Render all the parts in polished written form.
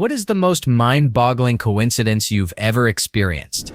What is the most mind-boggling coincidence you've ever experienced?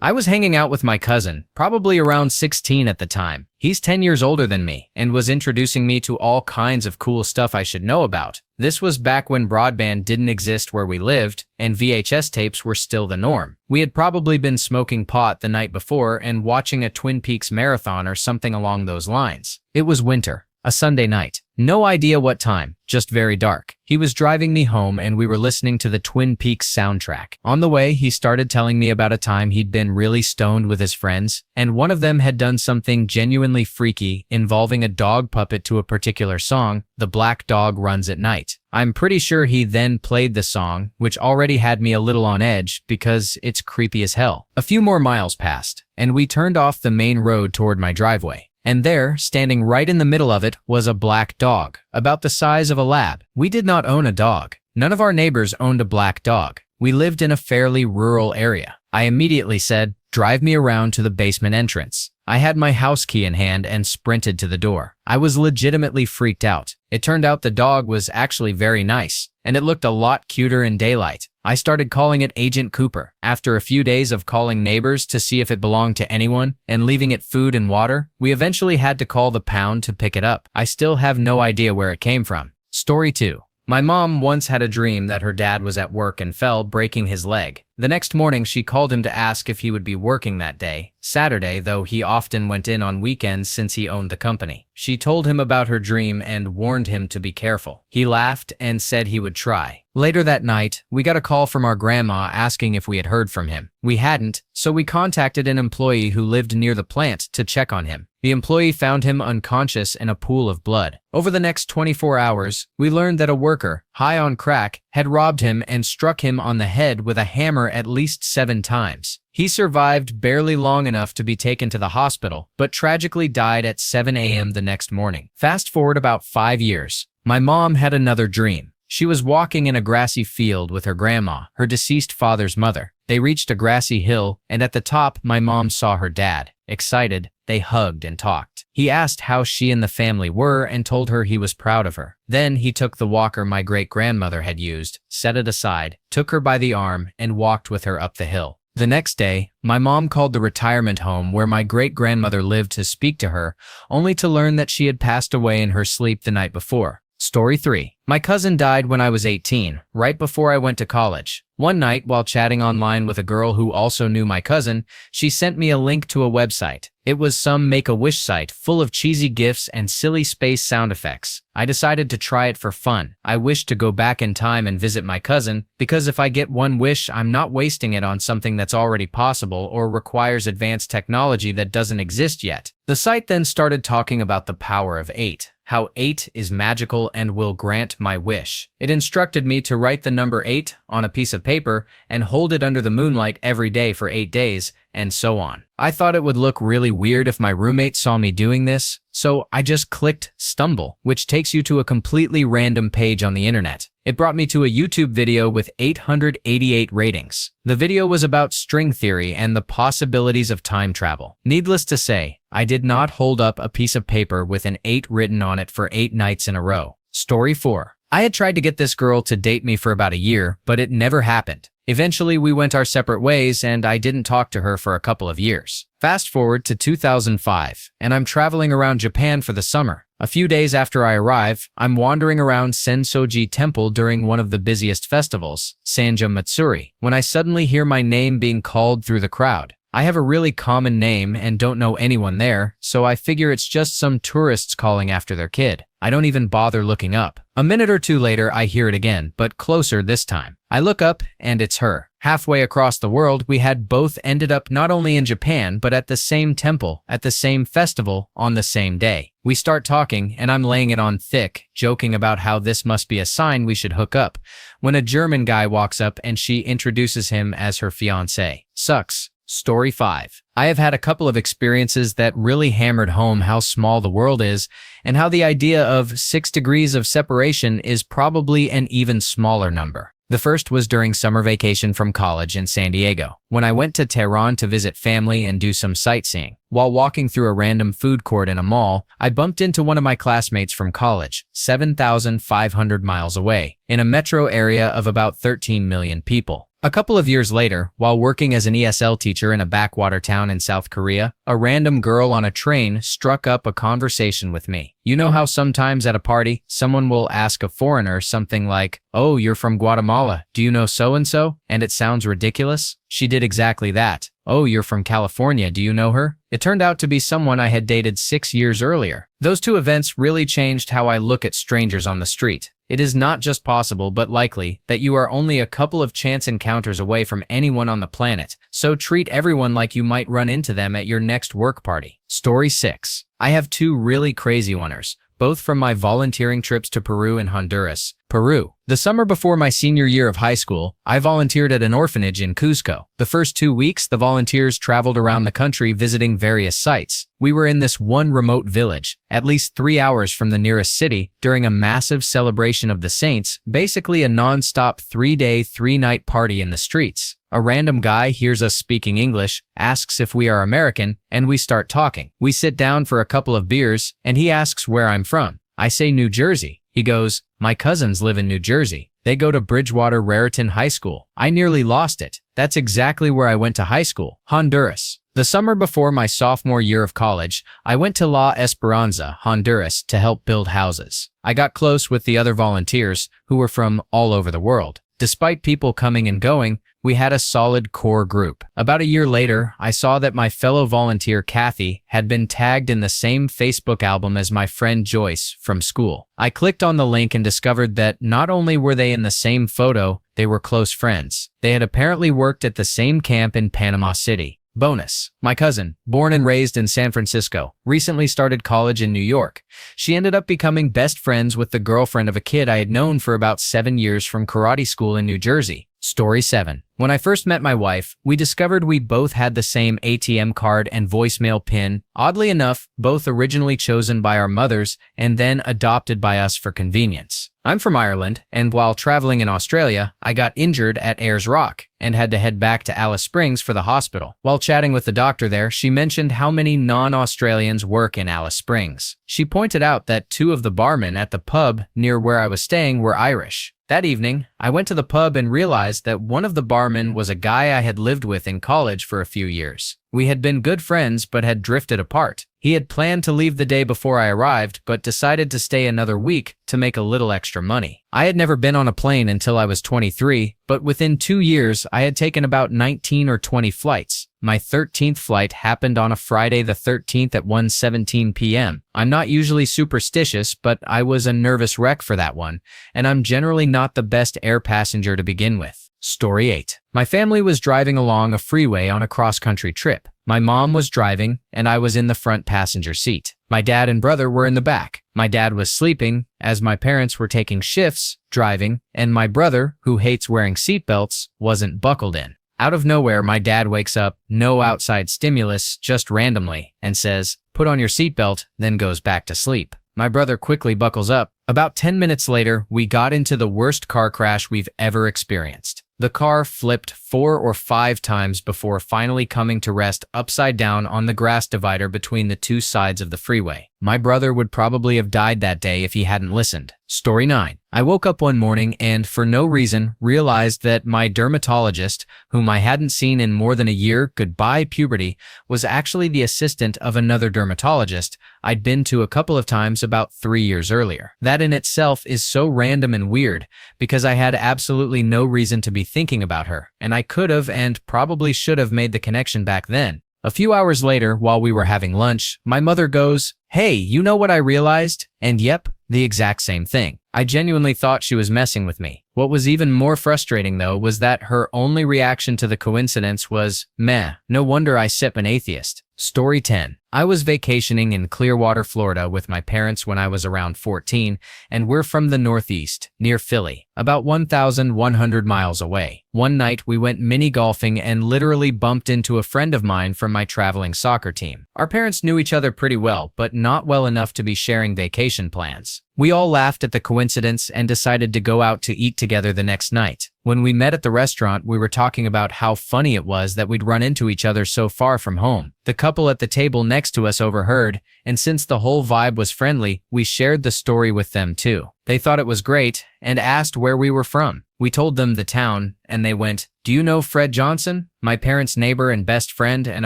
I was hanging out with my cousin, probably around 16 at the time. He's 10 years older than me and was introducing me to all kinds of cool stuff I should know about. This was back when broadband didn't exist where we lived and VHS tapes were still the norm. We had probably been smoking pot the night before and watching a Twin Peaks marathon or something along those lines. It was winter, a Sunday night. No idea what time, just very dark. He was driving me home and we were listening to the Twin Peaks soundtrack. On the way, he started telling me about a time he'd been really stoned with his friends, and one of them had done something genuinely freaky involving a dog puppet to a particular song, The Black Dog Runs at Night. I'm pretty sure he then played the song, which already had me a little on edge because it's creepy as hell. A few more miles passed, and we turned off the main road toward my driveway. And there, standing right in the middle of it, was a black dog, about the size of a lab. We did not own a dog. None of our neighbors owned a black dog. We lived in a fairly rural area. I immediately said, "Drive me around to the basement entrance." I had my house key in hand and sprinted to the door. I was legitimately freaked out. It turned out the dog was actually very nice, and it looked a lot cuter in daylight. I started calling it Agent Cooper. After a few days of calling neighbors to see if it belonged to anyone and leaving it food and water, we eventually had to call the pound to pick it up. I still have no idea where it came from. Story 2. My mom once had a dream that her dad was at work and fell, breaking his leg. The next morning, she called him to ask if he would be working that day, Saturday, though he often went in on weekends since he owned the company. She told him about her dream and warned him to be careful. He laughed and said he would try. Later that night, we got a call from our grandma asking if we had heard from him. We hadn't, so we contacted an employee who lived near the plant to check on him. The employee found him unconscious in a pool of blood. Over the next 24 hours, we learned that a worker, high on crack, had robbed him and struck him on the head with a hammer at least 7 times. He survived barely long enough to be taken to the hospital, but tragically died at 7 a.m. the next morning. Fast forward about 5 years. My mom had another dream. She was walking in a grassy field with her grandma, her deceased father's mother. They reached a grassy hill, and at the top, my mom saw her dad. Excited, they hugged and talked. He asked how she and the family were and told her he was proud of her. Then he took the walker my great-grandmother had used, set it aside, took her by the arm, and walked with her up the hill. The next day, my mom called the retirement home where my great-grandmother lived to speak to her, only to learn that she had passed away in her sleep the night before. Story 3. My cousin died when I was 18, right before I went to college. One night, while chatting online with a girl who also knew my cousin, she sent me a link to a website. It was some Make-A-Wish site full of cheesy gifs and silly space sound effects. I decided to try it for fun. I wished to go back in time and visit my cousin, because if I get one wish, I'm not wasting it on something that's already possible or requires advanced technology that doesn't exist yet. The site then started talking about the power of 8. How 8 is magical and will grant my wish. It instructed me to write the number 8 on a piece of paper and hold it under the moonlight every day for 8 days, and so on. I thought it would look really weird if my roommate saw me doing this, so I just clicked Stumble, which takes you to a completely random page on the internet. It brought me to a YouTube video with 888 ratings. The video was about string theory and the possibilities of time travel. Needless to say, I did not hold up a piece of paper with an 8 written on it for 8 nights in a row. Story 4. I had tried to get this girl to date me for about a year, but it never happened. Eventually, we went our separate ways, and I didn't talk to her for a couple of years. Fast forward to 2005, and I'm traveling around Japan for the summer. A few days after I arrive, I'm wandering around Sensoji Temple during one of the busiest festivals, Sanja Matsuri, when I suddenly hear my name being called through the crowd. I have a really common name and don't know anyone there, so I figure it's just some tourists calling after their kid. I don't even bother looking up. A minute or two later, I hear it again, but closer this time. I look up, and it's her. Halfway across the world, we had both ended up not only in Japan, but at the same temple, at the same festival, on the same day. We start talking, and I'm laying it on thick, joking about how this must be a sign we should hook up, when a German guy walks up and she introduces him as her fiancé. Sucks. Story 5. I have had a couple of experiences that really hammered home how small the world is and how the idea of 6 degrees of separation is probably an even smaller number. The first was during summer vacation from college in San Diego, when I went to Tehran to visit family and do some sightseeing. While walking through a random food court in a mall, I bumped into one of my classmates from college, 7,500 miles away, in a metro area of about 13 million people. A couple of years later, while working as an ESL teacher in a backwater town in South Korea, a random girl on a train struck up a conversation with me. You know how sometimes at a party, someone will ask a foreigner something like, "Oh, you're from Guatemala. Do you know so-and-so?" And it sounds ridiculous? She did exactly that. "Oh, you're from California. Do you know her?" It turned out to be someone I had dated 6 years earlier. Those two events really changed how I look at strangers on the street. It is not just possible but likely that you are only a couple of chance encounters away from anyone on the planet, so treat everyone like you might run into them at your next work party. Story 6. I have two really crazy ones, both from my volunteering trips to Peru and Honduras. Peru. The summer before my senior year of high school, I volunteered at an orphanage in Cuzco. The first 2 weeks, the volunteers traveled around the country visiting various sites. We were in this one remote village, at least 3 hours from the nearest city, during a massive celebration of the saints, basically a non-stop 3-day, 3-night party in the streets. A random guy hears us speaking English, asks if we are American, and we start talking. We sit down for a couple of beers, and he asks where I'm from. I say New Jersey. He goes, "My cousins live in New Jersey. They go to Bridgewater Raritan High School." I nearly lost it. That's exactly where I went to high school, Honduras. The summer before my sophomore year of college, I went to La Esperanza, Honduras, to help build houses. I got close with the other volunteers, who were from all over the world. Despite people coming and going, we had a solid core group. About a year later, I saw that my fellow volunteer Kathy had been tagged in the same Facebook album as my friend Joyce from school. I clicked on the link and discovered that not only were they in the same photo, they were close friends. They had apparently worked at the same camp in Panama City. Bonus. My cousin, born and raised in San Francisco, recently started college in New York. She ended up becoming best friends with the girlfriend of a kid I had known for about 7 years from karate school in New Jersey. Story 7. When I first met my wife, we discovered we both had the same ATM card and voicemail pin, oddly enough, both originally chosen by our mothers and then adopted by us for convenience. I'm from Ireland, and while traveling in Australia, I got injured at Ayers Rock and had to head back to Alice Springs for the hospital. While chatting with the doctor there, she mentioned how many non-Australians work in Alice Springs. She pointed out that 2 of the barmen at the pub near where I was staying were Irish. That evening, I went to the pub and realized that one of the barmen was a guy I had lived with in college for a few years. We had been good friends but had drifted apart. He had planned to leave the day before I arrived but decided to stay another week to make a little extra money. I had never been on a plane until I was 23, but within 2 years I had taken about 19 or 20 flights. My 13th flight happened on a Friday the 13th at 1:17 p.m. I'm not usually superstitious, but I was a nervous wreck for that one, and I'm generally not the best air passenger to begin with. Story 8. My family was driving along a freeway on a cross-country trip. My mom was driving, and I was in the front passenger seat. My dad and brother were in the back. My dad was sleeping, as my parents were taking shifts, driving, and my brother, who hates wearing seatbelts, wasn't buckled in. Out of nowhere, my dad wakes up, no outside stimulus, just randomly, and says, "Put on your seatbelt," then goes back to sleep. My brother quickly buckles up. About 10 minutes later, we got into the worst car crash we've ever experienced. The car flipped 4 or 5 times before finally coming to rest upside down on the grass divider between the 2 sides of the freeway. My brother would probably have died that day if he hadn't listened. Story 9. I woke up one morning and, for no reason, realized that my dermatologist, whom I hadn't seen in more than a year, goodbye puberty, was actually the assistant of another dermatologist I'd been to a couple of times about 3 years earlier. That in itself is so random and weird, because I had absolutely no reason to be thinking about her, and I could have and probably should have made the connection back then. A few hours later, while we were having lunch, my mother goes, "Hey, you know what I realized?" And yep, the exact same thing. I genuinely thought she was messing with me. What was even more frustrating, though, was that her only reaction to the coincidence was, "Meh, no wonder I sip an atheist." Story 10. I was vacationing in Clearwater, Florida with my parents when I was around 14, and we're from the Northeast, near Philly, about 1,100 miles away. One night we went mini-golfing and literally bumped into a friend of mine from my traveling soccer team. Our parents knew each other pretty well, but not well enough to be sharing vacation plans. We all laughed at the coincidence and decided to go out to eat together the next night. When we met at the restaurant, we were talking about how funny it was that we'd run into each other so far from home. The couple at the table next to us overheard, and since the whole vibe was friendly, we shared the story with them too. They thought it was great and asked where we were from. We told them the town, and they went, "Do you know Fred Johnson? My parents' neighbor and best friend, and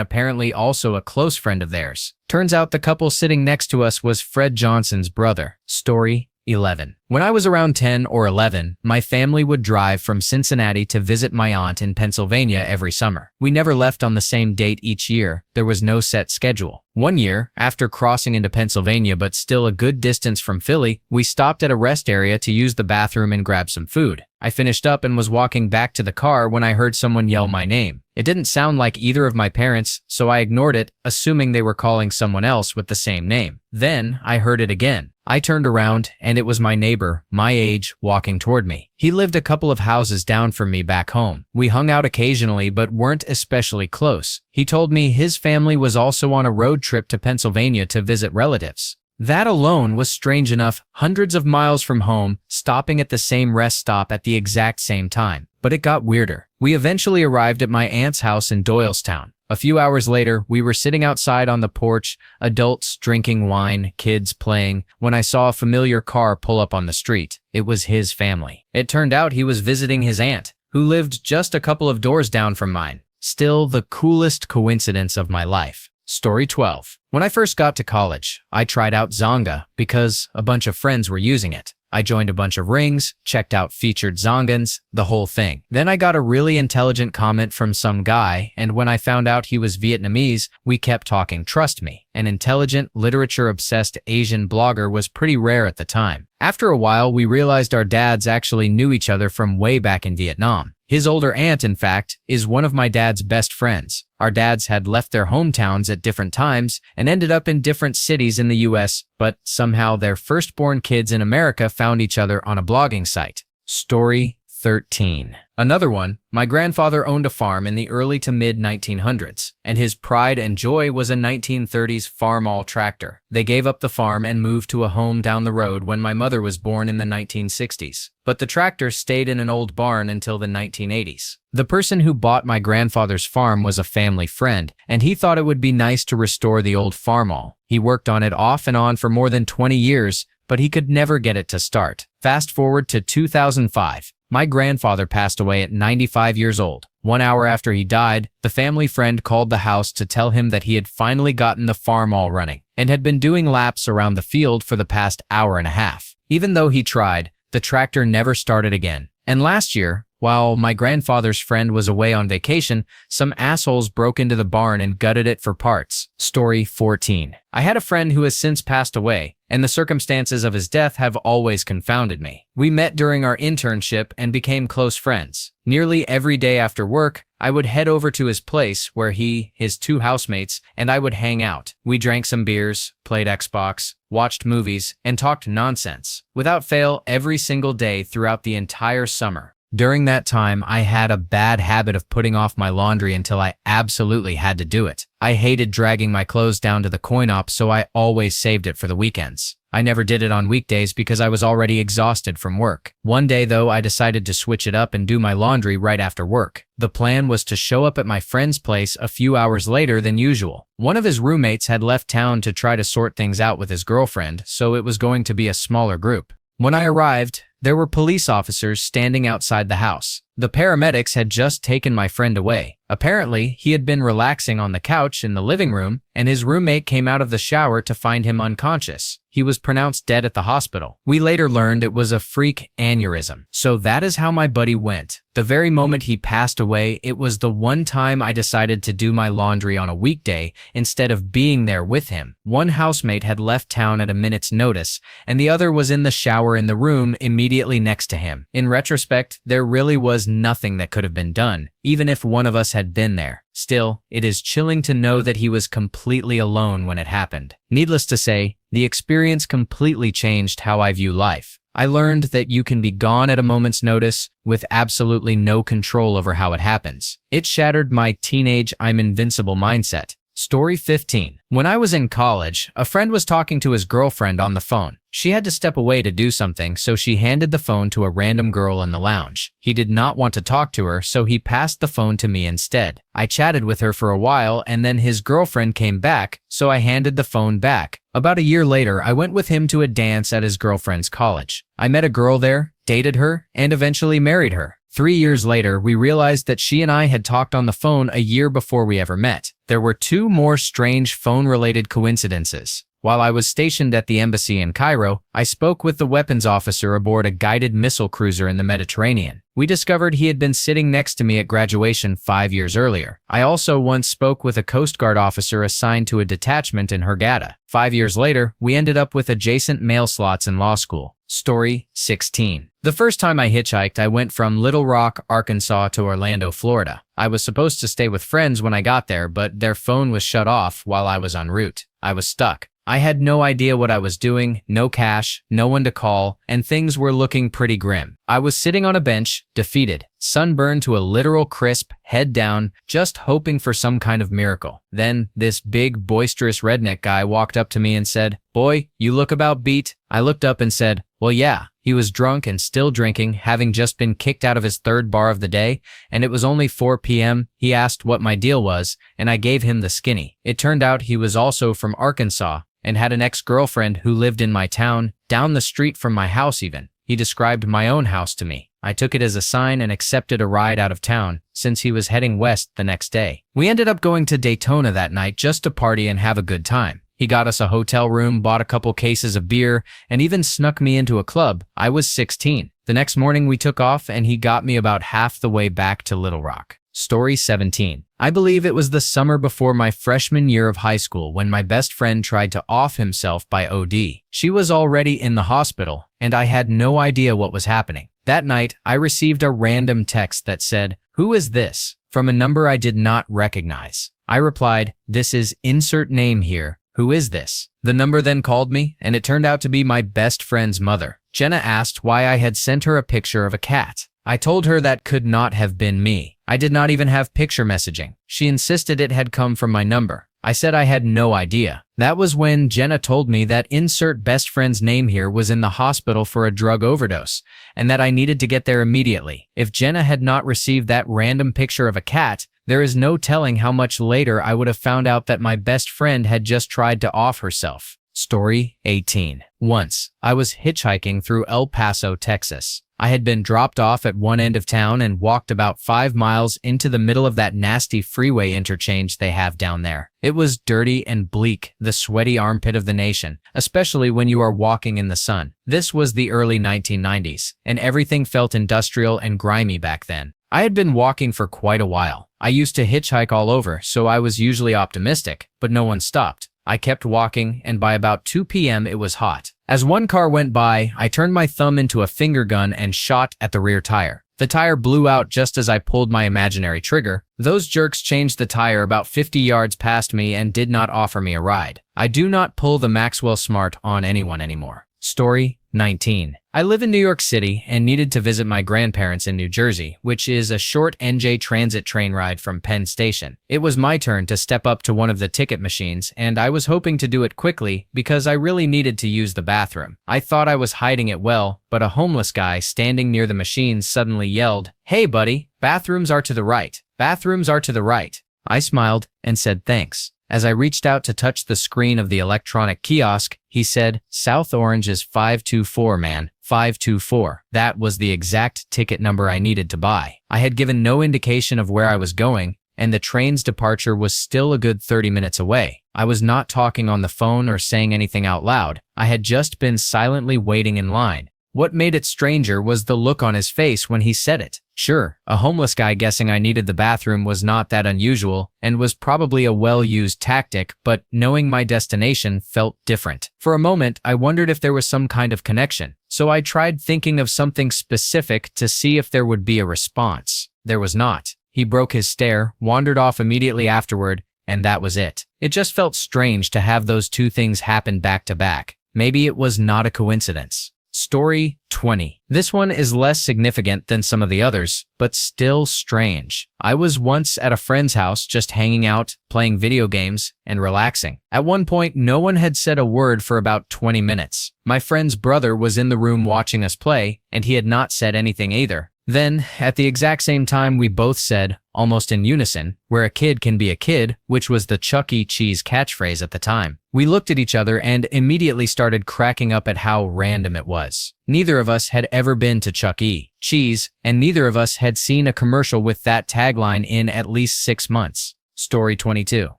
apparently also a close friend of theirs." Turns out the couple sitting next to us was Fred Johnson's brother. Story 11. When I was around 10 or 11, my family would drive from Cincinnati to visit my aunt in Pennsylvania every summer. We never left on the same date each year. There was no set schedule. One year, after crossing into Pennsylvania but still a good distance from Philly, we stopped at a rest area to use the bathroom and grab some food. I finished up and was walking back to the car when I heard someone yell my name. It didn't sound like either of my parents, so I ignored it, assuming they were calling someone else with the same name. Then I heard it again. I turned around, and it was my neighbor, my age, walking toward me. He lived a couple of houses down from me back home. We hung out occasionally but weren't especially close. He told me his family was also on a road trip to Pennsylvania to visit relatives. That alone was strange enough, hundreds of miles from home, stopping at the same rest stop at the exact same time. But it got weirder. We eventually arrived at my aunt's house in Doylestown. A few hours later, we were sitting outside on the porch, adults drinking wine, kids playing, when I saw a familiar car pull up on the street. It was his family. It turned out he was visiting his aunt, who lived just a couple of doors down from mine. Still the coolest coincidence of my life. Story 12. When I first got to college, I tried out Zonga because a bunch of friends were using it. I joined a bunch of rings, checked out featured Zongans, the whole thing. Then I got a really intelligent comment from some guy, and when I found out he was Vietnamese, we kept talking. Trust me, an intelligent, literature-obsessed Asian blogger was pretty rare at the time. After a while, we realized our dads actually knew each other from way back in Vietnam. His older aunt, in fact, is one of my dad's best friends. Our dads had left their hometowns at different times and ended up in different cities in the US, but somehow their firstborn kids in America found each other on a blogging site. Story 13. Another one, my grandfather owned a farm in the early to mid-1900s, and his pride and joy was a 1930s farm-all tractor. They gave up the farm and moved to a home down the road when my mother was born in the 1960s. But the tractor stayed in an old barn until the 1980s. The person who bought my grandfather's farm was a family friend, and he thought it would be nice to restore the old farm-all. He worked on it off and on for more than 20 years, but he could never get it to start. Fast forward to 2005. My grandfather passed away at 95 years old. 1 hour after he died, the family friend called the house to tell him that he had finally gotten the farm all running and had been doing laps around the field for the past hour and a half. Even though he tried, the tractor never started again. And last year, while my grandfather's friend was away on vacation, some assholes broke into the barn and gutted it for parts. Story 14. I had a friend who has since passed away, and the circumstances of his death have always confounded me. We met during our internship and became close friends. Nearly every day after work, I would head over to his place where he, his two housemates, and I would hang out. We drank some beers, played Xbox, watched movies, and talked nonsense, without fail every single day throughout the entire summer. During that time, I had a bad habit of putting off my laundry until I absolutely had to do it. I hated dragging my clothes down to the coin-op, so I always saved it for the weekends. I never did it on weekdays because I was already exhausted from work. One day, though, I decided to switch it up and do my laundry right after work. The plan was to show up at my friend's place a few hours later than usual. One of his roommates had left town to try to sort things out with his girlfriend, so it was going to be a smaller group. When I arrived, there were police officers standing outside the house. The paramedics had just taken my friend away. Apparently, he had been relaxing on the couch in the living room, and his roommate came out of the shower to find him unconscious. He was pronounced dead at the hospital. We later learned it was a freak aneurysm. So that is how my buddy went. The very moment he passed away, it was the one time I decided to do my laundry on a weekday instead of being there with him. One housemate had left town at a minute's notice, and the other was in the shower in the room immediately next to him. In retrospect, there really was nothing that could have been done, even if one of us had been there. Still, it is chilling to know that he was completely alone when it happened. Needless to say, the experience completely changed how I view life. I learned that you can be gone at a moment's notice with absolutely no control over how it happens. It shattered my teenage I'm invincible mindset. Story 15. When I was in college, a friend was talking to his girlfriend on the phone. She had to step away to do something, so she handed the phone to a random girl in the lounge. He did not want to talk to her, so he passed the phone to me instead. I chatted with her for a while, and then his girlfriend came back, so I handed the phone back. About a year later, I went with him to a dance at his girlfriend's college. I met a girl there, dated her, and eventually married her. 3 years later, we realized that she and I had talked on the phone a year before we ever met. There were 2 more strange phone-related coincidences. While I was stationed at the embassy in Cairo, I spoke with the weapons officer aboard a guided missile cruiser in the Mediterranean. We discovered he had been sitting next to me at graduation 5 years earlier. I also once spoke with a Coast Guard officer assigned to a detachment in Hurghada. 5 years later, we ended up with adjacent mail slots in law school. Story 16. The first time I hitchhiked, I went from Little Rock, Arkansas to Orlando, Florida. I was supposed to stay with friends when I got there, but their phone was shut off while I was en route. I was stuck. I had no idea what I was doing, no cash, no one to call, and things were looking pretty grim. I was sitting on a bench, defeated, sunburned to a literal crisp, head down, just hoping for some kind of miracle. Then, this big, boisterous redneck guy walked up to me and said, "Boy, you look about beat." I looked up and said, "Well, yeah." He was drunk and still drinking, having just been kicked out of his 3rd bar of the day, and it was only 4 p.m. He asked what my deal was, and I gave him the skinny. It turned out he was also from Arkansas and had an ex-girlfriend who lived in my town, down the street from my house even. He described my own house to me. I took it as a sign and accepted a ride out of town, since he was heading west the next day. We ended up going to Daytona that night just to party and have a good time. He got us a hotel room, bought a couple cases of beer, and even snuck me into a club. I was 16. The next morning we took off and he got me about half the way back to Little Rock. Story 17. I believe it was the summer before my freshman year of high school when my best friend tried to off himself by OD. She was already in the hospital, and I had no idea what was happening. That night, I received a random text that said, "Who is this?" from a number I did not recognize. I replied, "This is insert name here. Who is this?" The number then called me, and it turned out to be my best friend's mother. Jenna asked why I had sent her a picture of a cat. I told her that could not have been me. I did not even have picture messaging. She insisted it had come from my number. I said I had no idea. That was when Jenna told me that insert best friend's name here was in the hospital for a drug overdose, and that I needed to get there immediately. If Jenna had not received that random picture of a cat, there is no telling how much later I would have found out that my best friend had just tried to off herself. Story 18. Once, I was hitchhiking through El Paso, Texas. I had been dropped off at one end of town and walked about 5 miles into the middle of that nasty freeway interchange they have down there. It was dirty and bleak, the sweaty armpit of the nation, especially when you are walking in the sun. This was the early 1990s, and everything felt industrial and grimy back then. I had been walking for quite a while. I used to hitchhike all over, so I was usually optimistic, but no one stopped. I kept walking, and by about 2 p.m. it was hot. As one car went by, I turned my thumb into a finger gun and shot at the rear tire. The tire blew out just as I pulled my imaginary trigger. Those jerks changed the tire about 50 yards past me and did not offer me a ride. I do not pull the Maxwell Smart on anyone anymore. Story 19. I live in New York City and needed to visit my grandparents in New Jersey, which is a short NJ Transit train ride from Penn Station. It was my turn to step up to one of the ticket machines, and I was hoping to do it quickly because I really needed to use the bathroom. I thought I was hiding it well, but a homeless guy standing near the machine suddenly yelled, "Hey buddy, bathrooms are to the right. Bathrooms are to the right." I smiled and said thanks. As I reached out to touch the screen of the electronic kiosk, he said, "South Orange is 524, man, 524. That was the exact ticket number I needed to buy. I had given no indication of where I was going, and the train's departure was still a good 30 minutes away. I was not talking on the phone or saying anything out loud. I had just been silently waiting in line. What made it stranger was the look on his face when he said it. Sure, a homeless guy guessing I needed the bathroom was not that unusual and was probably a well-used tactic, but knowing my destination felt different. For a moment, I wondered if there was some kind of connection, so I tried thinking of something specific to see if there would be a response. There was not. He broke his stare, wandered off immediately afterward, and that was it. It just felt strange to have those two things happen back to back. Maybe it was not a coincidence. Story 20. This one is less significant than some of the others, but still strange. I was once at a friend's house just hanging out, playing video games, and relaxing. At one point, no one had said a word for about 20 minutes. My friend's brother was in the room watching us play, and he had not said anything either. Then, at the exact same time, we both said, almost in unison, "Where a kid can be a kid," which was the Chuck E. Cheese catchphrase at the time. We looked at each other and immediately started cracking up at how random it was. Neither of us had ever been to Chuck E. Cheese, and neither of us had seen a commercial with that tagline in at least 6 months. Story 22.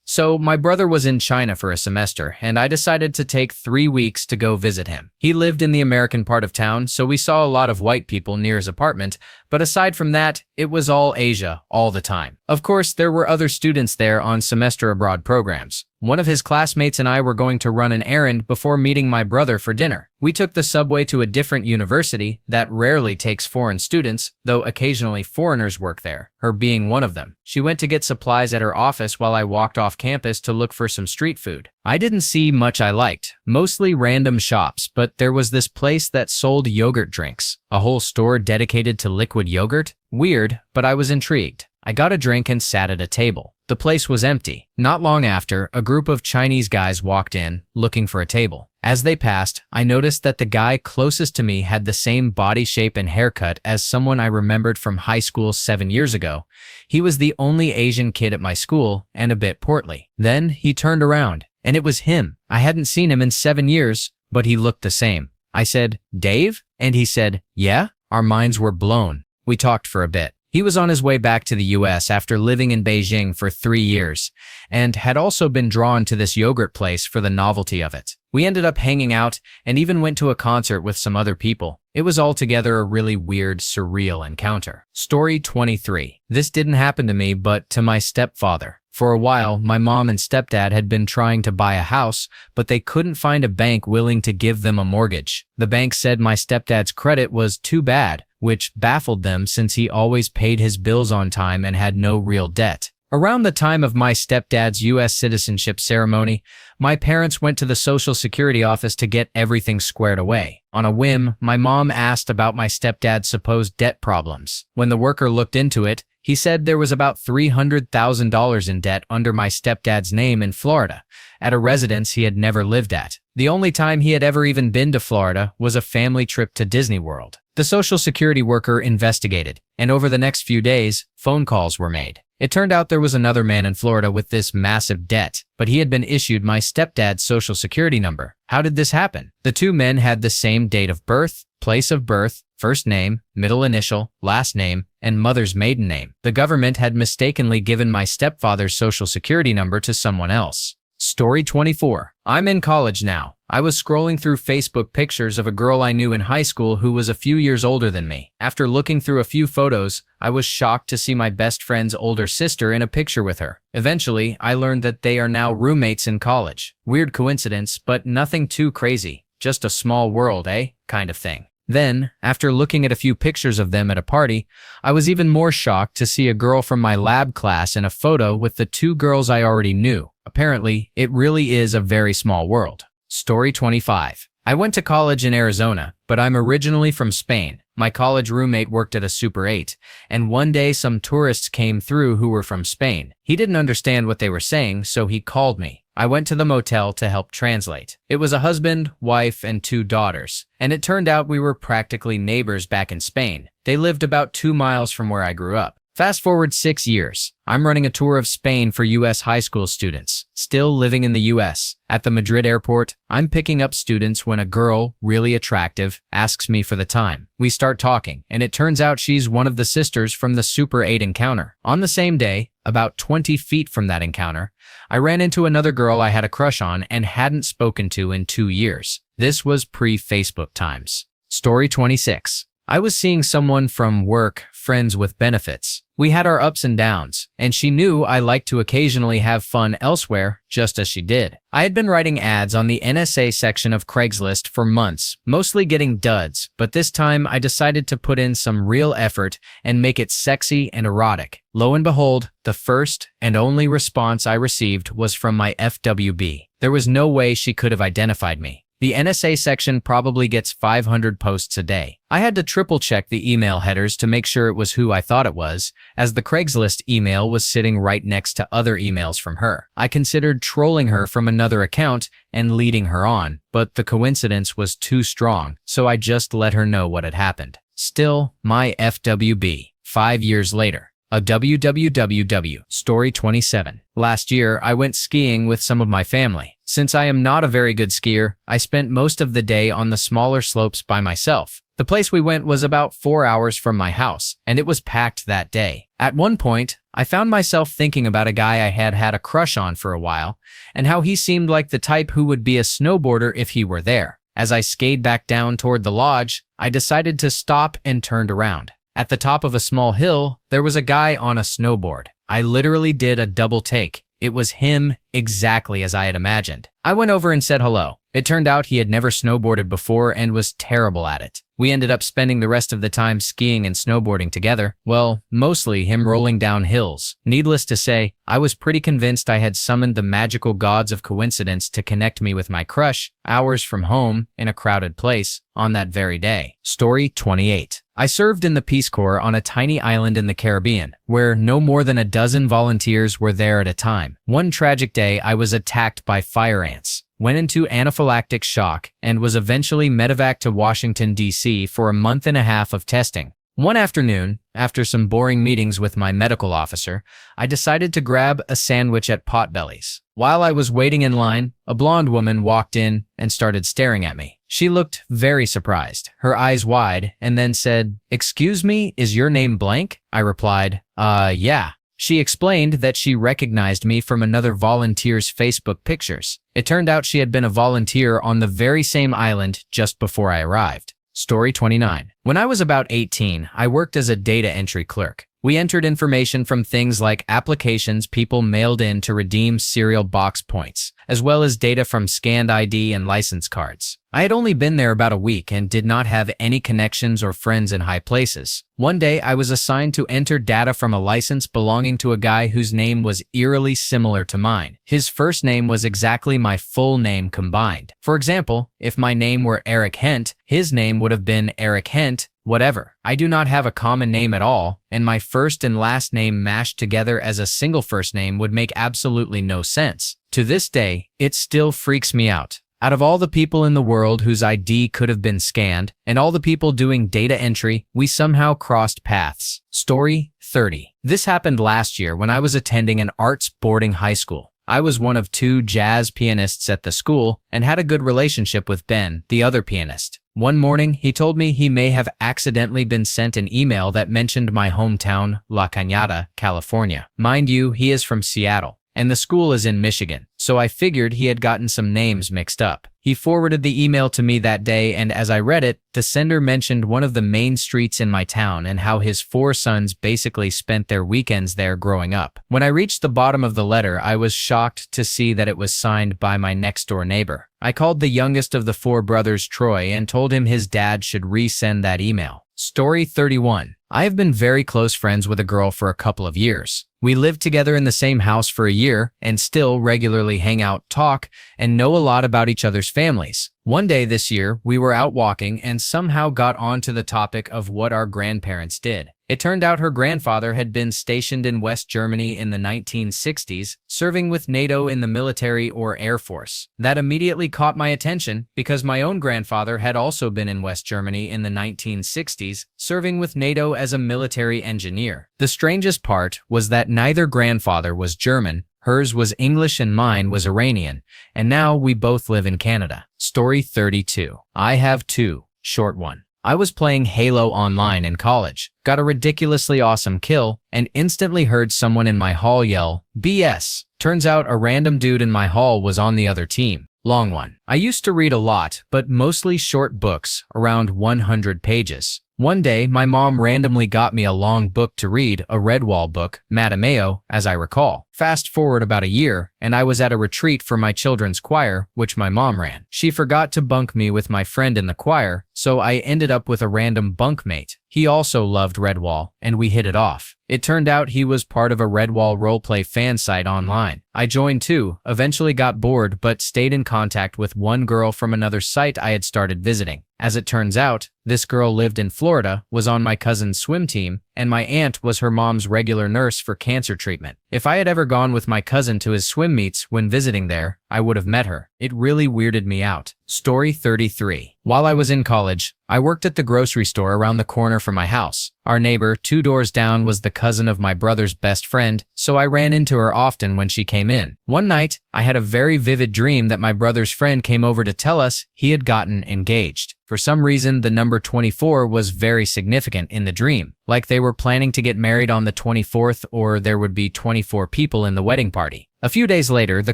So, my brother was in China for a semester, and I decided to take 3 weeks to go visit him. He lived in the American part of town, so we saw a lot of white people near his apartment, but aside from that, it was all Asia all the time. Of course, there were other students there on semester abroad programs. One of his classmates and I were going to run an errand before meeting my brother for dinner. We took the subway to a different university that rarely takes foreign students, though occasionally foreigners work there, her being one of them. She went to get supplies at her office while I walked off campus to look for some street food. I didn't see much I liked, mostly random shops, but there was this place that sold yogurt drinks, a whole store dedicated to liquid yogurt. Weird, but I was intrigued. I got a drink and sat at a table. The place was empty. Not long after, a group of Chinese guys walked in, looking for a table. As they passed, I noticed that the guy closest to me had the same body shape and haircut as someone I remembered from high school 7 years ago. He was the only Asian kid at my school, and a bit portly. Then, he turned around, and it was him. I hadn't seen him in 7 years, but he looked the same. I said, "Dave?" And he said, "Yeah?" Our minds were blown. We talked for a bit. He was on his way back to the US after living in Beijing for 3 years, and had also been drawn to this yogurt place for the novelty of it. We ended up hanging out and even went to a concert with some other people. It was altogether a really weird, surreal encounter. Story 23. This didn't happen to me, but to my stepfather. For a while, my mom and stepdad had been trying to buy a house, but they couldn't find a bank willing to give them a mortgage. The bank said my stepdad's credit was too bad, which baffled them since he always paid his bills on time and had no real debt. Around the time of my stepdad's U.S. citizenship ceremony, my parents went to the Social Security office to get everything squared away. On a whim, my mom asked about my stepdad's supposed debt problems. When the worker looked into it, he said there was about $300,000 in debt under my stepdad's name in Florida, at a residence he had never lived at. The only time he had ever even been to Florida was a family trip to Disney World. The Social Security worker investigated, and over the next few days, phone calls were made. It turned out there was another man in Florida with this massive debt, but he had been issued my stepdad's Social Security number. How did this happen? The two men had the same date of birth, place of birth, first name, middle initial, last name, and mother's maiden name. The government had mistakenly given my stepfather's Social Security number to someone else. Story 24. I'm in college now. I was scrolling through Facebook pictures of a girl I knew in high school who was a few years older than me. After looking through a few photos, I was shocked to see my best friend's older sister in a picture with her. Eventually, I learned that they are now roommates in college. Weird coincidence, but nothing too crazy. Just a small world, eh? Kind of thing. Then, after looking at a few pictures of them at a party, I was even more shocked to see a girl from my lab class in a photo with the two girls I already knew. Apparently, it really is a very small world. Story 25. I went to college in Arizona, but I'm originally from Spain. My college roommate worked at a Super 8, and one day some tourists came through who were from Spain. He didn't understand what they were saying, so he called me. I went to the motel to help translate. It was a husband, wife, and 2 daughters, and it turned out we were practically neighbors back in Spain. They lived about 2 miles from where I grew up. Fast forward 6 years. I'm running a tour of Spain for U.S. high school students, still living in the U.S. At the Madrid airport, I'm picking up students when a girl, really attractive, asks me for the time. We start talking, and it turns out she's one of the sisters from the Super 8 encounter. On the same day, about 20 feet from that encounter, I ran into another girl I had a crush on and hadn't spoken to in 2 years. This was pre-Facebook times. Story 26. I was seeing someone from work, friends with benefits. We had our ups and downs, and she knew I liked to occasionally have fun elsewhere, just as she did. I had been writing ads on the NSA section of Craigslist for months, mostly getting duds, but this time I decided to put in some real effort and make it sexy and erotic. Lo and behold, the first and only response I received was from my FWB. There was no way she could have identified me. The NSA section probably gets 500 posts a day. I had to triple check the email headers to make sure it was who I thought it was, as the Craigslist email was sitting right next to other emails from her. I considered trolling her from another account and leading her on, but the coincidence was too strong, so I just let her know what had happened. Still, my FWB. 5 years later. A WWWW. Story 27. Last year, I went skiing with some of my family. Since I am not a very good skier, I spent most of the day on the smaller slopes by myself. The place we went was about 4 hours from my house, and it was packed that day. At one point, I found myself thinking about a guy I had had a crush on for a while, and how he seemed like the type who would be a snowboarder if he were there. As I skied back down toward the lodge, I decided to stop and turned around. At the top of a small hill, there was a guy on a snowboard. I literally did a double take. It was him, exactly as I had imagined. I went over and said hello. It turned out he had never snowboarded before and was terrible at it. We ended up spending the rest of the time skiing and snowboarding together. Well, mostly him rolling down hills. Needless to say, I was pretty convinced I had summoned the magical gods of coincidence to connect me with my crush, hours from home, in a crowded place, on that very day. Story 28. I served in the Peace Corps on a tiny island in the Caribbean, where no more than a dozen volunteers were there at a time. One tragic day, I was attacked by fire ants, went into anaphylactic shock, and was eventually medevaced to Washington, D.C. for a month and a half of testing. One afternoon, after some boring meetings with my medical officer, I decided to grab a sandwich at Potbelly's. While I was waiting in line, a blonde woman walked in and started staring at me. She looked very surprised, her eyes wide, and then said, "Excuse me, is your name blank?" I replied, yeah. She explained that she recognized me from another volunteer's Facebook pictures. It turned out she had been a volunteer on the very same island just before I arrived. Story 29. When I was about 18, I worked as a data entry clerk. We entered information from things like applications people mailed in to redeem cereal box points, as well as data from scanned ID and license cards. I had only been there about a week and did not have any connections or friends in high places. One day, I was assigned to enter data from a license belonging to a guy whose name was eerily similar to mine. His first name was exactly my full name combined. For example, if my name were Eric Hent, his name would have been Eric Hent, whatever. I do not have a common name at all, and my first and last name mashed together as a single first name would make absolutely no sense. To this day, it still freaks me out. Out of all the people in the world whose ID could have been scanned, and all the people doing data entry, we somehow crossed paths. Story 30. This happened last year when I was attending an arts boarding high school. I was one of 2 jazz pianists at the school and had a good relationship with Ben, the other pianist. One morning, he told me he may have accidentally been sent an email that mentioned my hometown, La Cañada, California. Mind you, he is from Seattle, and the school is in Michigan, so I figured he had gotten some names mixed up. He forwarded the email to me that day, and as I read it, the sender mentioned one of the main streets in my town and how his 4 sons basically spent their weekends there growing up. When I reached the bottom of the letter, I was shocked to see that it was signed by my next-door neighbor. I called the youngest of the 4 brothers, Troy, and told him his dad should resend that email. Story 31. I have been very close friends with a girl for a couple of years. We lived together in the same house for a year and still regularly hang out, talk, and know a lot about each other's families. One day this year, we were out walking and somehow got onto the topic of what our grandparents did. It turned out her grandfather had been stationed in West Germany in the 1960s, serving with NATO in the military or Air Force. That immediately caught my attention because my own grandfather had also been in West Germany in the 1960s, serving with NATO as a military engineer. The strangest part was that neither grandfather was German. Hers was English and mine was Iranian, and now we both live in Canada. Story 32. I have 2. Short one. I was playing Halo online in college, got a ridiculously awesome kill, and instantly heard someone in my hall yell, "BS." Turns out a random dude in my hall was on the other team. Long one. I used to read a lot, but mostly short books, around 100 pages. One day, my mom randomly got me a long book to read, a Redwall book, Matameo, as I recall. Fast forward about a year, and I was at a retreat for my children's choir, which my mom ran. She forgot to bunk me with my friend in the choir, so I ended up with a random bunkmate. He also loved Redwall, and we hit it off. It turned out he was part of a Redwall roleplay fan site online. I joined too, eventually got bored, but stayed in contact with one girl from another site I had started visiting. As it turns out, this girl lived in Florida, was on my cousin's swim team, and my aunt was her mom's regular nurse for cancer treatment. If I had ever gone with my cousin to his swim meets when visiting there, I would have met her. It really weirded me out. Story 33. While I was in college, I worked at the grocery store around the corner from my house. Our neighbor, 2 doors down, was the cousin of my brother's best friend, so I ran into her often when she came in. One night, I had a very vivid dream that my brother's friend came over to tell us he had gotten engaged. For some reason, the number 24 was very significant in the dream, like they were planning to get married on the 24th or there would be 24 people in the wedding party. A few days later, the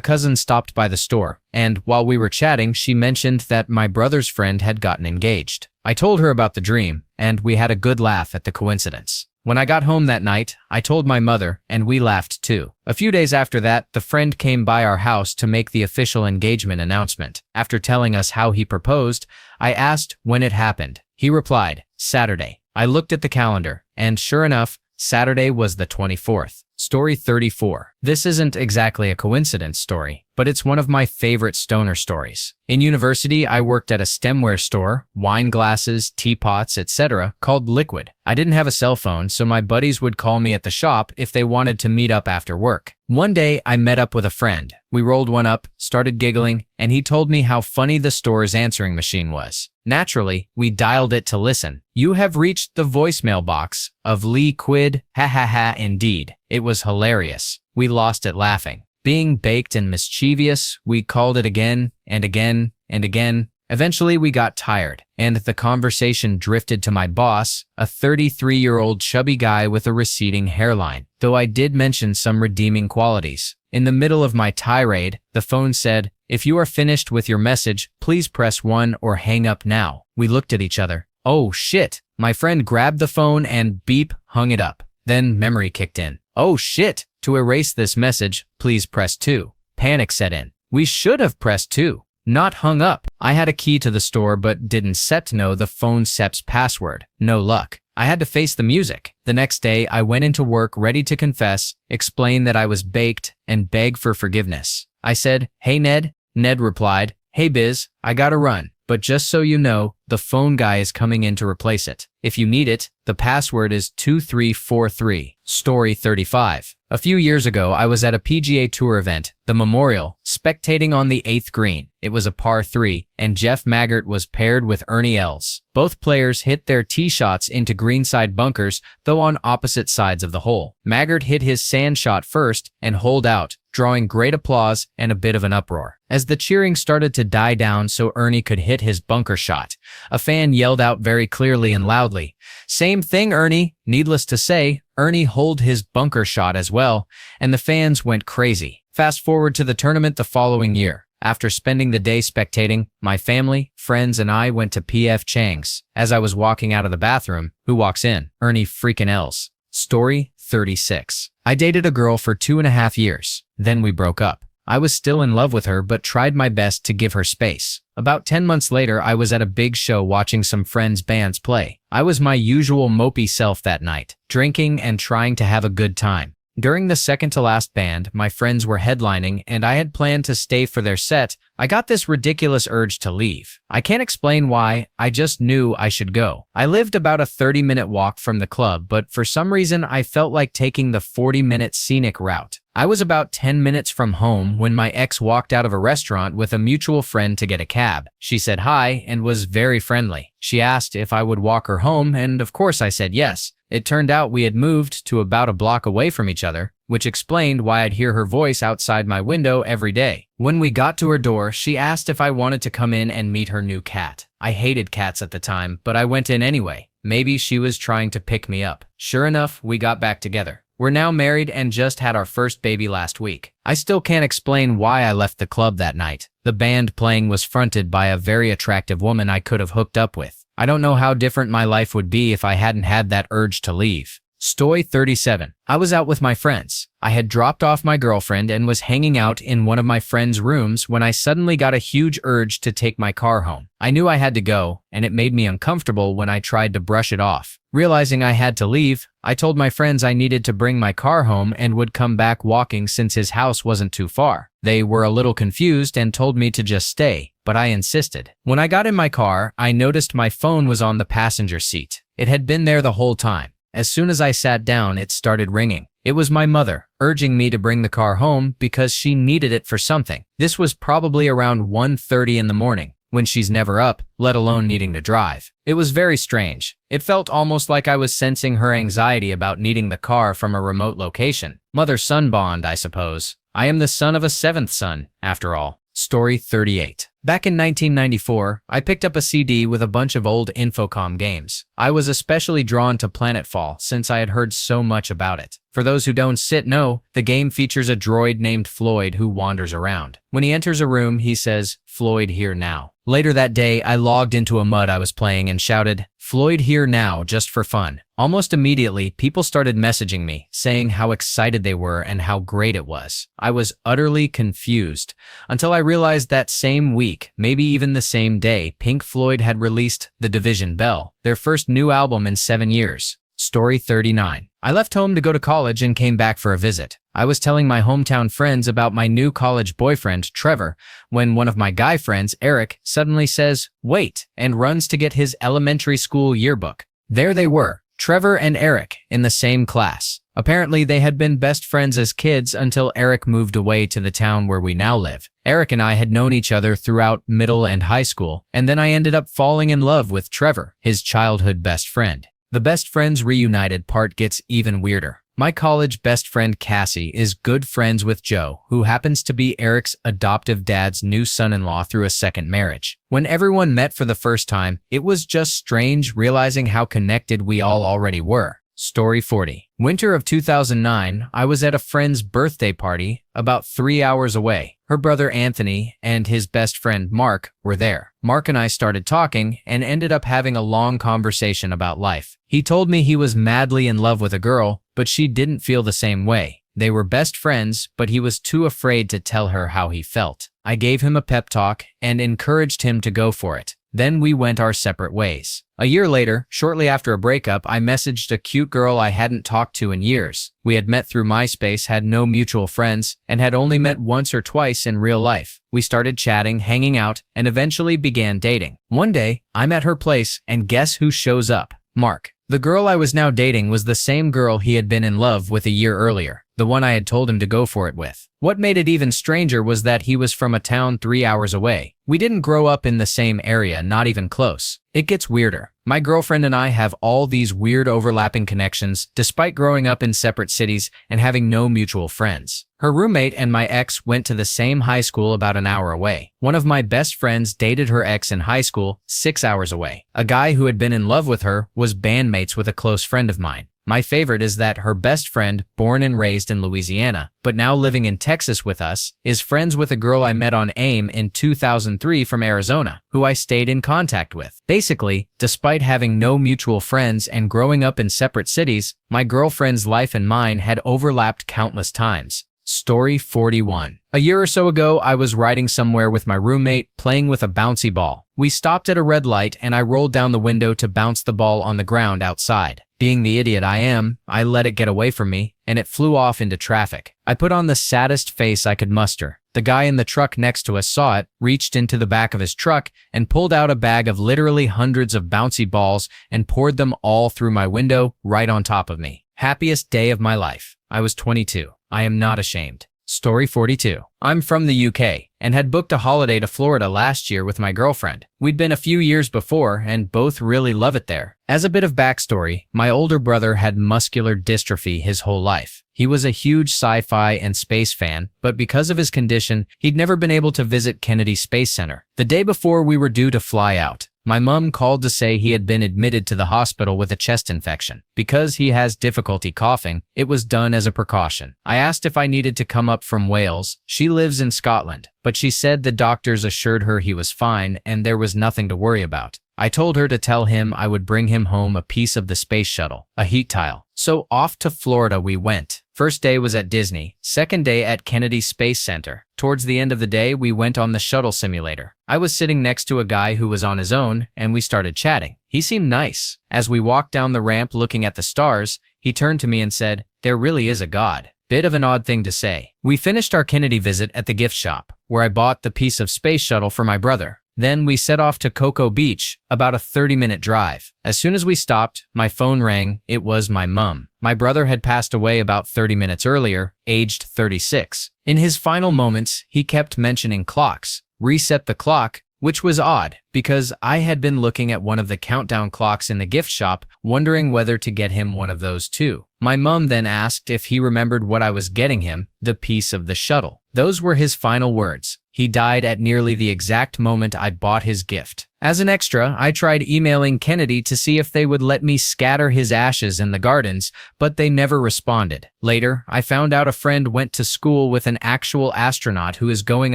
cousin stopped by the store, and while we were chatting, she mentioned that my brother's friend had gotten engaged. I told her about the dream, and we had a good laugh at the coincidence. When I got home that night, I told my mother, and we laughed too. A few days after that, the friend came by our house to make the official engagement announcement. After telling us how he proposed, I asked when it happened. He replied, Saturday. I looked at the calendar, and sure enough, Saturday was the 24th. Story 34. This isn't exactly a coincidence story, but it's one of my favorite stoner stories. In university, I worked at a stemware store, wine glasses, teapots, etc., called Liquid. I didn't have a cell phone, so my buddies would call me at the shop if they wanted to meet up after work. One day, I met up with a friend. We rolled one up, started giggling, and he told me how funny the store's answering machine was. Naturally, we dialed it to listen. You have reached the voicemail box of Lee Quid. Ha ha ha, indeed. It was hilarious. We lost it laughing. Being baked and mischievous, we called it again and again and again. Eventually, we got tired, and the conversation drifted to my boss, a 33-year-old chubby guy with a receding hairline, though I did mention some redeeming qualities. In the middle of my tirade, the phone said, "If you are finished with your message, please press 1 or hang up now." We looked at each other. Oh shit. My friend grabbed the phone and beep, hung it up. Then memory kicked in. Oh shit. To erase this message, please press 2. Panic set in. We should have pressed 2. Not hung up. I had a key to the store but didn't set know the phone SEP's password. No luck. I had to face the music. The next day, I went into work ready to confess, explain that I was baked, and beg for forgiveness. I said, "Hey Ned." Ned replied, "Hey Biz, I gotta run. But just so you know, the phone guy is coming in to replace it. If you need it, the password is 2343. Story 35. A few years ago, I was at a PGA Tour event, the Memorial, spectating on the 8th green. It was a par 3, and Jeff Maggart was paired with Ernie Els. Both players hit their tee shots into greenside bunkers, though on opposite sides of the hole. Maggart hit his sand shot first and holed out, drawing great applause and a bit of an uproar. As the cheering started to die down so Ernie could hit his bunker shot, a fan yelled out very clearly and loudly, "Same thing, Ernie." Needless to say, Ernie holed his bunker shot as well, and the fans went crazy. Fast forward to the tournament the following year. After spending the day spectating, my family, friends, and I went to P.F. Chang's. As I was walking out of the bathroom, who walks in? Ernie freaking Els. Story 36. I dated a girl for 2.5 years. Then we broke up. I was still in love with her but tried my best to give her space. About 10 months later, I was at a big show watching some friends' bands play. I was my usual mopey self that night, drinking and trying to have a good time. During the second-to-last band, my friends were headlining and I had planned to stay for their set. I got this ridiculous urge to leave. I can't explain why, I just knew I should go. I lived about a 30-minute walk from the club, but for some reason I felt like taking the 40-minute scenic route. I was about 10 minutes from home when my ex walked out of a restaurant with a mutual friend to get a cab. She said hi and was very friendly. She asked if I would walk her home, and of course I said yes. It turned out we had moved to about a block away from each other, which explained why I'd hear her voice outside my window every day. When we got to her door, she asked if I wanted to come in and meet her new cat. I hated cats at the time, but I went in anyway. Maybe she was trying to pick me up. Sure enough, we got back together. We're now married and just had our first baby last week. I still can't explain why I left the club that night. The band playing was fronted by a very attractive woman I could have hooked up with. I don't know how different my life would be if I hadn't had that urge to leave. Story 37. I was out with my friends. I had dropped off my girlfriend and was hanging out in one of my friend's rooms when I suddenly got a huge urge to take my car home. I knew I had to go, and it made me uncomfortable when I tried to brush it off. Realizing I had to leave, I told my friends I needed to bring my car home and would come back walking since his house wasn't too far. They were a little confused and told me to just stay, but I insisted. When I got in my car, I noticed my phone was on the passenger seat. It had been there the whole time. As soon as I sat down, it started ringing. It was my mother, urging me to bring the car home because she needed it for something. This was probably around 1:30 in the morning, when she's never up, let alone needing to drive. It was very strange. It felt almost like I was sensing her anxiety about needing the car from a remote location. Mother-son bond, I suppose. I am the son of a seventh son, after all. Story 38. Back in 1994, I picked up a CD with a bunch of old Infocom games. I was especially drawn to Planetfall since I had heard so much about it. For those who don't know, the game features a droid named Floyd who wanders around. When he enters a room, he says, "Floyd here now." Later that day, I logged into a MUD I was playing and shouted, "Floyd here now," just for fun. Almost immediately, people started messaging me, saying how excited they were and how great it was. I was utterly confused, until I realized that same week, maybe even the same day, Pink Floyd had released The Division Bell, their first new album in 7 years. Story 39. I left home to go to college and came back for a visit. I was telling my hometown friends about my new college boyfriend, Trevor, when one of my guy friends, Eric, suddenly says, "Wait," and runs to get his elementary school yearbook. There they were, Trevor and Eric, in the same class. Apparently, they had been best friends as kids until Eric moved away to the town where we now live. Eric and I had known each other throughout middle and high school, and then I ended up falling in love with Trevor, his childhood best friend. The best friends reunited part gets even weirder. My college best friend Cassie is good friends with Joe, who happens to be Eric's adoptive dad's new son-in-law through a second marriage. When everyone met for the first time, it was just strange realizing how connected we all already were. Story 40. Winter of 2009, I was at a friend's birthday party about 3 hours away. Her brother Anthony and his best friend Mark were there. Mark and I started talking and ended up having a long conversation about life. He told me he was madly in love with a girl, but she didn't feel the same way. They were best friends, but he was too afraid to tell her how he felt. I gave him a pep talk and encouraged him to go for it. Then we went our separate ways. A year later, shortly after a breakup, I messaged a cute girl I hadn't talked to in years. We had met through MySpace, had no mutual friends, and had only met once or twice in real life. We started chatting, hanging out, and eventually began dating. One day, I'm at her place, and guess who shows up? Mark. The girl I was now dating was the same girl he had been in love with a year earlier, the one I had told him to go for it with. What made it even stranger was that he was from a town 3 hours away. We didn't grow up in the same area, not even close. It gets weirder. My girlfriend and I have all these weird overlapping connections, despite growing up in separate cities and having no mutual friends. Her roommate and my ex went to the same high school about an hour away. One of my best friends dated her ex in high school 6 hours away. A guy who had been in love with her was bandmates with a close friend of mine. My favorite is that her best friend, born and raised in Louisiana, but now living in Texas with us, is friends with a girl I met on AIM in 2003 from Arizona, who I stayed in contact with. Basically, despite having no mutual friends and growing up in separate cities, my girlfriend's life and mine had overlapped countless times. Story 41. A year or so ago, I was riding somewhere with my roommate, playing with a bouncy ball. We stopped at a red light and I rolled down the window to bounce the ball on the ground outside. Being the idiot I am, I let it get away from me, and it flew off into traffic. I put on the saddest face I could muster. The guy in the truck next to us saw it, reached into the back of his truck, and pulled out a bag of literally hundreds of bouncy balls and poured them all through my window, right on top of me. Happiest day of my life. I was 22. I am not ashamed. Story 42. I'm from the UK and had booked a holiday to Florida last year with my girlfriend. We'd been a few years before and both really love it there. As a bit of backstory, my older brother had muscular dystrophy his whole life. He was a huge sci-fi and space fan, but because of his condition, he'd never been able to visit Kennedy Space Center. The day before we were due to fly out, my mom called to say he had been admitted to the hospital with a chest infection. Because he has difficulty coughing, it was done as a precaution. I asked if I needed to come up from Wales. She lives in Scotland, but she said the doctors assured her he was fine and there was nothing to worry about. I told her to tell him I would bring him home a piece of the space shuttle, a heat tile. So off to Florida we went. First day was at Disney, second day at Kennedy Space Center. Towards the end of the day, we went on the shuttle simulator. I was sitting next to a guy who was on his own, and we started chatting. He seemed nice. As we walked down the ramp looking at the stars, he turned to me and said, "There really is a God." Bit of an odd thing to say. We finished our Kennedy visit at the gift shop, where I bought the piece of space shuttle for my brother. Then we set off to Cocoa Beach, about a 30-minute drive. As soon as we stopped, my phone rang. It was my mum. My brother had passed away about 30 minutes earlier, aged 36. In his final moments, he kept mentioning clocks. Reset the clock, which was odd, because I had been looking at one of the countdown clocks in the gift shop, wondering whether to get him one of those too. My mum then asked if he remembered what I was getting him, the piece of the shuttle. Those were his final words. He died at nearly the exact moment I bought his gift. As an extra, I tried emailing Kennedy to see if they would let me scatter his ashes in the gardens, but they never responded. Later, I found out a friend went to school with an actual astronaut who is going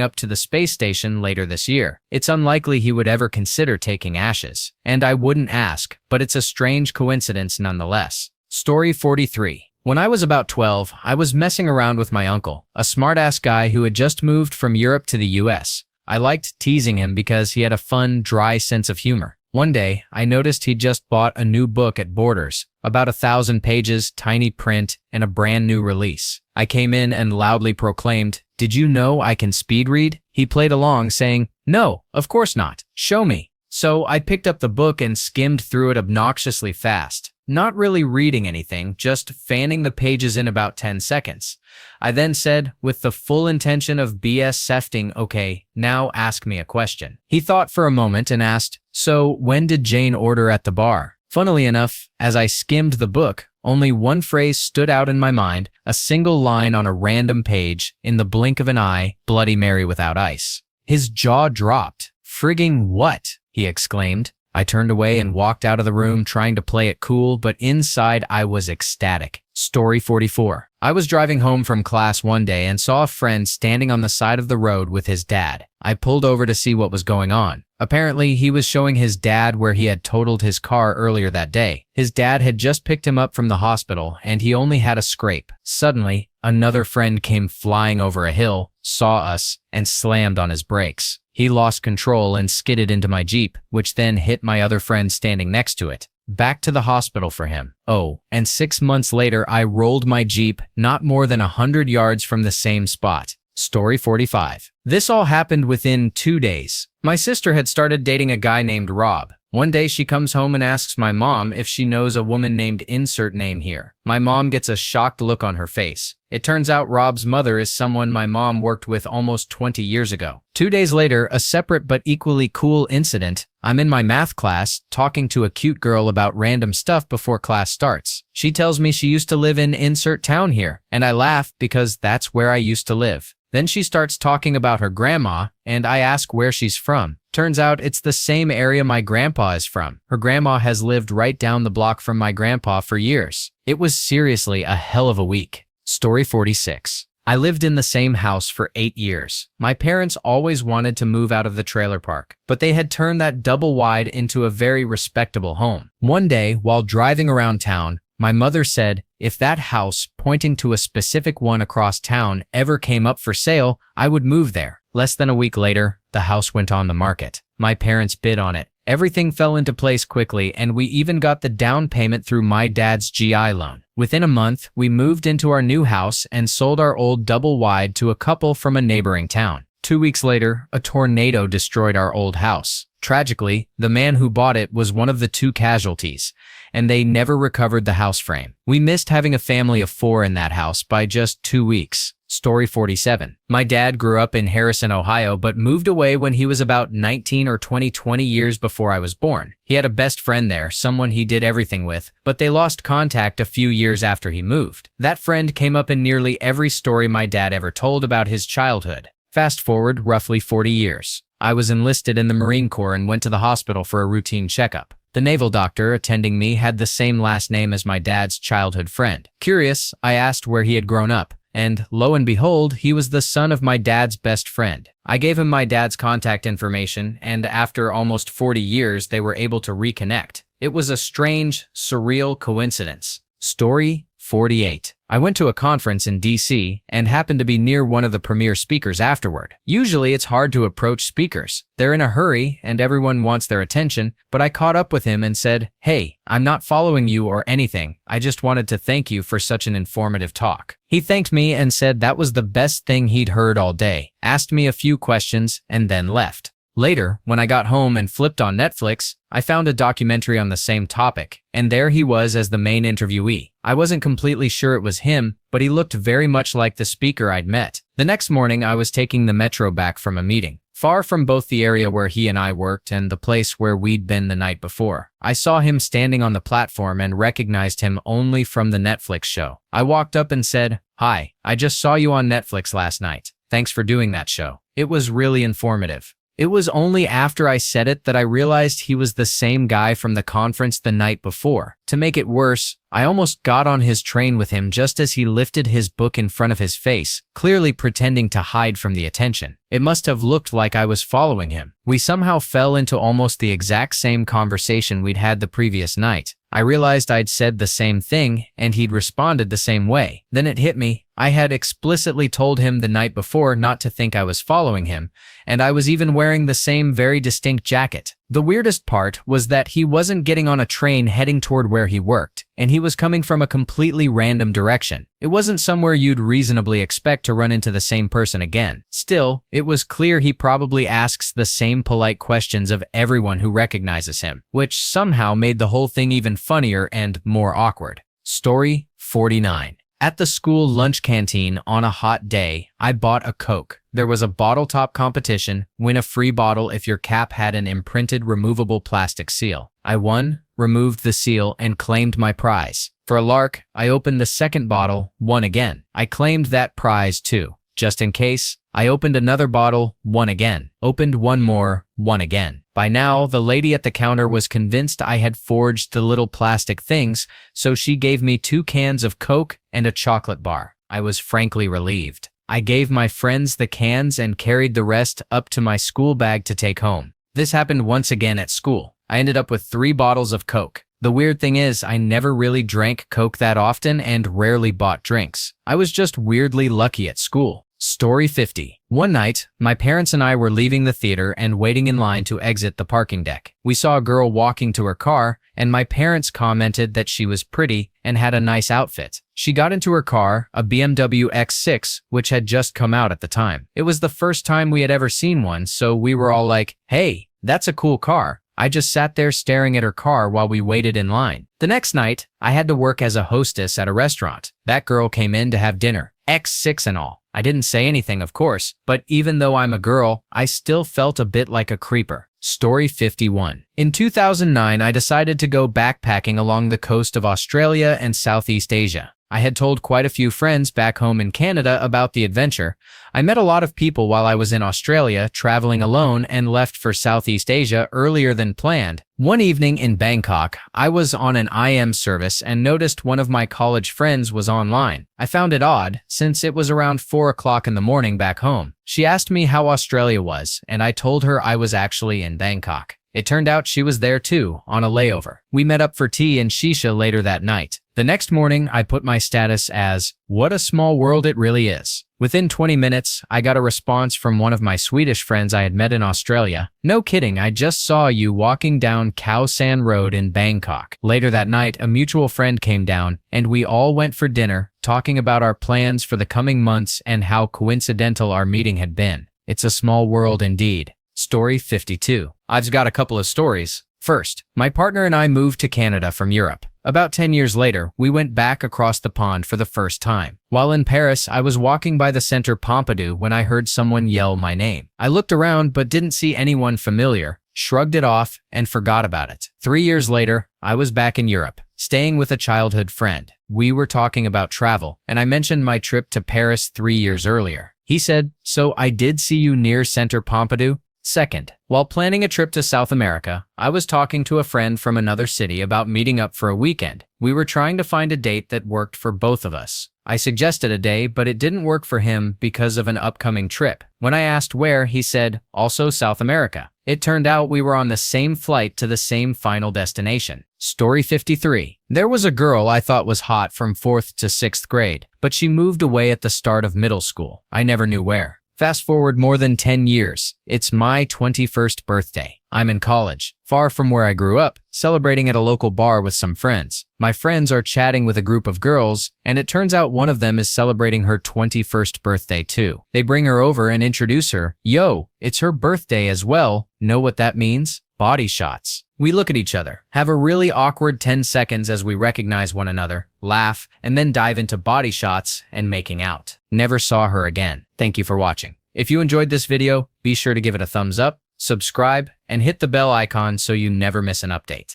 up to the space station later this year. It's unlikely he would ever consider taking ashes, and I wouldn't ask, but it's a strange coincidence nonetheless. Story 43. When I was about 12, I was messing around with my uncle, a smart-ass guy who had just moved from Europe to the US. I liked teasing him because he had a fun, dry sense of humor. One day, I noticed he'd just bought a new book at Borders, about 1,000 pages, tiny print, and a brand new release. I came in and loudly proclaimed, "Did you know I can speed read?" He played along, saying, "No, of course not. Show me." So I picked up the book and skimmed through it obnoxiously fast. Not really reading anything, just fanning the pages in about 10 seconds. I then said, with the full intention of BS sefting, "Okay, now ask me a question." He thought for a moment and asked, "So when did Jane order at the bar?" Funnily enough, as I skimmed the book, only one phrase stood out in my mind, a single line on a random page, in the blink of an eye, Bloody Mary without ice. His jaw dropped. "Frigging what?" he exclaimed. I turned away and walked out of the room trying to play it cool, but inside I was ecstatic. Story 44. I was driving home from class one day and saw a friend standing on the side of the road with his dad. I pulled over to see what was going on. Apparently, he was showing his dad where he had totaled his car earlier that day. His dad had just picked him up from the hospital and he only had a scrape. Suddenly, another friend came flying over a hill, saw us, and slammed on his brakes. He lost control and skidded into my Jeep, which then hit my other friend standing next to it. Back to the hospital for him. Oh, and 6 months later, I rolled my Jeep not more than 100 yards from the same spot. Story 45. This all happened within 2 days. My sister had started dating a guy named Rob. One day she comes home and asks my mom if she knows a woman named insert name here. My mom gets a shocked look on her face. It turns out Rob's mother is someone my mom worked with almost 20 years ago. 2 days later, a separate but equally cool incident. I'm in my math class, talking to a cute girl about random stuff before class starts. She tells me she used to live in insert town here, and I laugh because that's where I used to live. Then she starts talking about her grandma, and I ask where she's from. Turns out it's the same area my grandpa is from. Her grandma has lived right down the block from my grandpa for years. It was seriously a hell of a week. Story 46. I lived in the same house for 8 years. My parents always wanted to move out of the trailer park, but they had turned that double wide into a very respectable home. One day, while driving around town, my mother said, if that house, pointing to a specific one across town, ever came up for sale, I would move there. Less than a week later, the house went on the market. My parents bid on it. Everything fell into place quickly, and we even got the down payment through my dad's GI loan. Within a month, we moved into our new house and sold our old double wide to a couple from a neighboring town. 2 weeks later, a tornado destroyed our old house. Tragically, the man who bought it was one of the 2 casualties, and they never recovered the house frame. We missed having a family of 4 in that house by just 2 weeks. Story 47. My dad grew up in Harrison, Ohio, but moved away when he was about 19 or 20 years before I was born. He had a best friend there, someone he did everything with, but they lost contact a few years after he moved. That friend came up in nearly every story my dad ever told about his childhood. Fast forward roughly 40 years. I was enlisted in the Marine Corps and went to the hospital for a routine checkup. The naval doctor attending me had the same last name as my dad's childhood friend. Curious, I asked where he had grown up, and lo and behold, he was the son of my dad's best friend. I gave him my dad's contact information, and after almost 40 years, they were able to reconnect. It was a strange, surreal coincidence. Story 48. I went to a conference in DC and happened to be near one of the premier speakers afterward. Usually it's hard to approach speakers. They're in a hurry and everyone wants their attention, but I caught up with him and said, "Hey, I'm not following you or anything. I just wanted to thank you for such an informative talk." He thanked me and said that was the best thing he'd heard all day, asked me a few questions, and then left. Later, when I got home and flipped on Netflix, I found a documentary on the same topic, and there he was as the main interviewee. I wasn't completely sure it was him, but he looked very much like the speaker I'd met. The next morning, I was taking the metro back from a meeting, far from both the area where he and I worked and the place where we'd been the night before. I saw him standing on the platform and recognized him only from the Netflix show. I walked up and said, "Hi, I just saw you on Netflix last night. Thanks for doing that show. It was really informative." It was only after I said it that I realized he was the same guy from the conference the night before. To make it worse, I almost got on his train with him just as he lifted his book in front of his face, clearly pretending to hide from the attention. It must have looked like I was following him. We somehow fell into almost the exact same conversation we'd had the previous night. I realized I'd said the same thing, and he'd responded the same way. Then it hit me. I had explicitly told him the night before not to think I was following him, and I was even wearing the same very distinct jacket. The weirdest part was that he wasn't getting on a train heading toward where he worked, and he was coming from a completely random direction. It wasn't somewhere you'd reasonably expect to run into the same person again. Still, it was clear he probably asks the same polite questions of everyone who recognizes him, which somehow made the whole thing even funnier and more awkward. Story 49. At the school lunch canteen on a hot day, I bought a Coke. There was a bottle top competition, win a free bottle if your cap had an imprinted removable plastic seal. I won, removed the seal, and claimed my prize. For a lark, I opened the second bottle, won again. I claimed that prize too. Just in case, I opened another bottle, won again. Opened one more, won again. By now, the lady at the counter was convinced I had forged the little plastic things, so she gave me 2 cans of Coke and a chocolate bar. I was frankly relieved. I gave my friends the cans and carried the rest up to my school bag to take home. This happened once again at school. I ended up with 3 bottles of Coke. The weird thing is, I never really drank Coke that often and rarely bought drinks. I was just weirdly lucky at school. Story 50. One night, my parents and I were leaving the theater and waiting in line to exit the parking deck. We saw a girl walking to her car, and my parents commented that she was pretty and had a nice outfit. She got into her car, a BMW X6, which had just come out at the time. It was the first time we had ever seen one, so we were all like, "Hey, that's a cool car." I just sat there staring at her car while we waited in line. The next night, I had to work as a hostess at a restaurant. That girl came in to have dinner, X6 and all. I didn't say anything, of course, but even though I'm a girl, I still felt a bit like a creeper. Story 51. In 2009, I decided to go backpacking along the coast of Australia and Southeast Asia. I had told quite a few friends back home in Canada about the adventure. I met a lot of people while I was in Australia, traveling alone, and left for Southeast Asia earlier than planned. One evening in Bangkok, I was on an IM service and noticed one of my college friends was online. I found it odd, since it was around 4 o'clock in the morning back home. She asked me how Australia was, and I told her I was actually in Bangkok. It turned out she was there too, on a layover. We met up for tea and shisha later that night. The next morning, I put my status as, "What a small world it really is." Within 20 minutes, I got a response from one of my Swedish friends I had met in Australia. "No kidding, I just saw you walking down Khao San Road in Bangkok." Later that night, a mutual friend came down, and we all went for dinner, talking about our plans for the coming months and how coincidental our meeting had been. It's a small world indeed. Story 52. I've got a couple of stories. First, my partner and I moved to Canada from Europe. About 10 years later, we went back across the pond for the first time. While in Paris, I was walking by the Centre Pompidou when I heard someone yell my name. I looked around but didn't see anyone familiar, shrugged it off, and forgot about it. 3 years later, I was back in Europe, staying with a childhood friend. We were talking about travel, and I mentioned my trip to Paris 3 years earlier. He said, "So I did see you near Centre Pompidou?" Second, while planning a trip to South America, I was talking to a friend from another city about meeting up for a weekend. We were trying to find a date that worked for both of us. I suggested a day, but it didn't work for him because of an upcoming trip. When I asked where, he said, also South America. It turned out we were on the same flight to the same final destination. Story 53. There was a girl I thought was hot from 4th to 6th grade, but she moved away at the start of middle school. I never knew where. Fast forward more than 10 years. It's my 21st birthday. I'm in college, far from where I grew up, celebrating at a local bar with some friends. My friends are chatting with a group of girls, and it turns out one of them is celebrating her 21st birthday too. They bring her over and introduce her. Yo, it's her birthday as well. Know what that means? Body shots. We look at each other, have a really awkward 10 seconds as we recognize one another, laugh, and then dive into body shots and making out. Never saw her again. Thank you for watching. If you enjoyed this video, be sure to give it a thumbs up, subscribe, and hit the bell icon so you never miss an update.